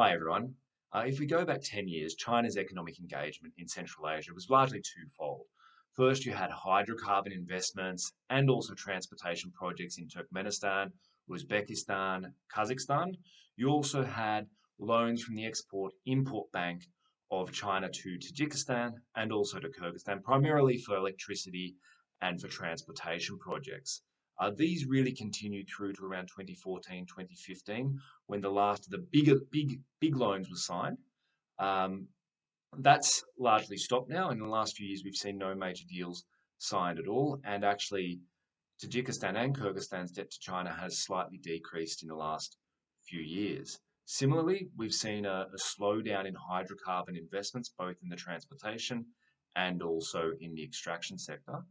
Hi, everyone. If we go back 10 years, China's economic engagement in Central Asia was largely twofold. First, you had hydrocarbon investments and also transportation projects in Turkmenistan, Uzbekistan, Kazakhstan. You also had loans from the Export-Import Bank of China to Tajikistan and also to Kyrgyzstan, primarily for electricity and for transportation projects. These really continued through to around 2014, 2015, when the last of the big loans was signed. Um, that's largely stopped now. In the last few years, we've seen no major deals signed at all. And actually, Tajikistan and Kyrgyzstan's debt to China has slightly decreased in the last few years. Similarly, we've seen a slowdown in hydrocarbon investments, both in the transportation and also in the extraction sector.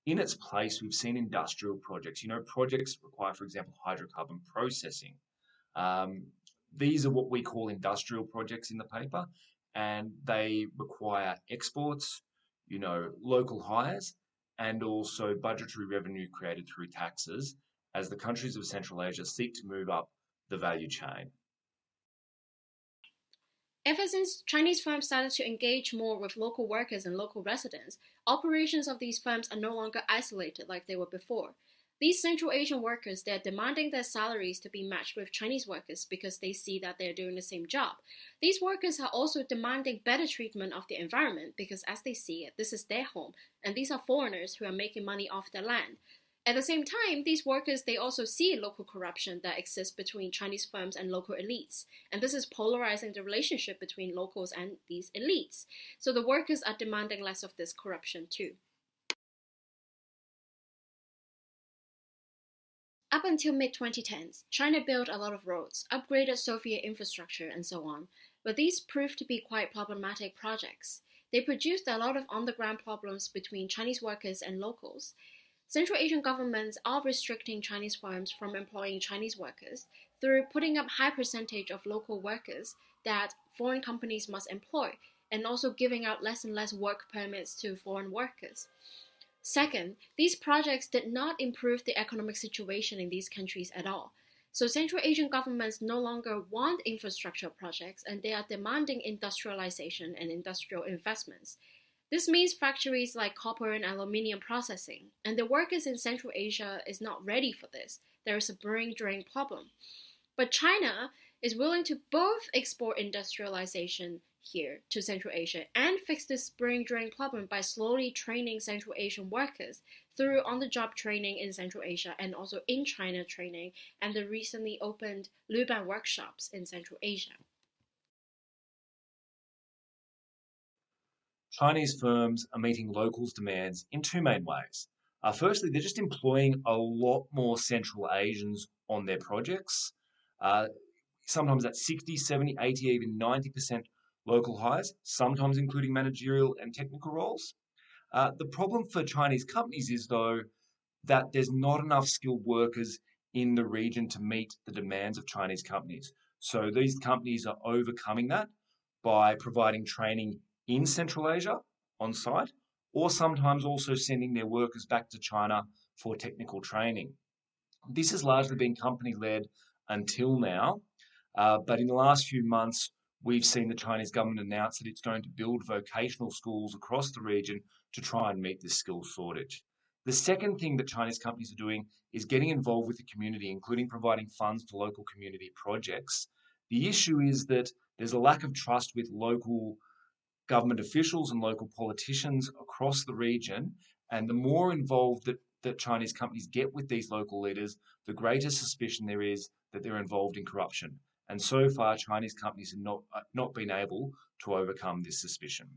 In its place, we've seen industrial projects. Projects require, for example, hydrocarbon processing. Um, these are what we call industrial projects in the paper, and they require exports, local hires, and also budgetary revenue created through taxes as the countries of Central Asia seek to move up the value chain. Ever since Chinese firms started to engage more with local workers and local residents, operations of these firms are no longer isolated like they were before. These Central Asian workers, they're demanding their salaries to be matched with Chinese workers because they see that they're doing the same job. These workers are also demanding better treatment of the environment because as they see it, this is their home, and these are foreigners who are making money off their land. At the same time, these workers, they also see local corruption that exists between Chinese firms and local elites. And this is polarizing the relationship between locals and these elites. So the workers are demanding less of this corruption too. Up until mid-2010s, China built a lot of roads, upgraded Soviet infrastructure, and so on. But these proved to be quite problematic projects. They produced a lot of on-the-ground problems between Chinese workers and locals. Central Asian governments are restricting Chinese firms from employing Chinese workers through putting up high percentage of local workers that foreign companies must employ, and also giving out less and less work permits to foreign workers. Second, these projects did not improve the economic situation in these countries at all. So Central Asian governments no longer want infrastructure projects and they are demanding industrialization and industrial investments. This means factories like copper and aluminium processing, and the workers in Central Asia is not ready for this. There is a brain drain problem. But China is willing to both export industrialization here to Central Asia and fix this brain drain problem by slowly training Central Asian workers through on-the-job training in Central Asia and also in China training and the recently opened Luban workshops in Central Asia. Chinese firms are meeting locals' demands in two main ways. Firstly, they're just employing a lot more Central Asians on their projects. Uh, Sometimes that's 60, 70, 80, even 90% local hires, sometimes including managerial and technical roles. The problem for Chinese companies is, though, that there's not enough skilled workers in the region to meet the demands of Chinese companies. So these companies are overcoming that by providing training in Central Asia on site, or sometimes also sending their workers back to China for technical training. This has largely been company led until now, but in the last few months, we've seen the Chinese government announce that it's going to build vocational schools across the region to try and meet this skills shortage. The second thing that Chinese companies are doing is getting involved with the community, including providing funds to local community projects. The issue is that there's a lack of trust with local government officials and local politicians across the region. And the more involved that Chinese companies get with these local leaders, the greater suspicion there is that they're involved in corruption. And so far, Chinese companies have not been able to overcome this suspicion.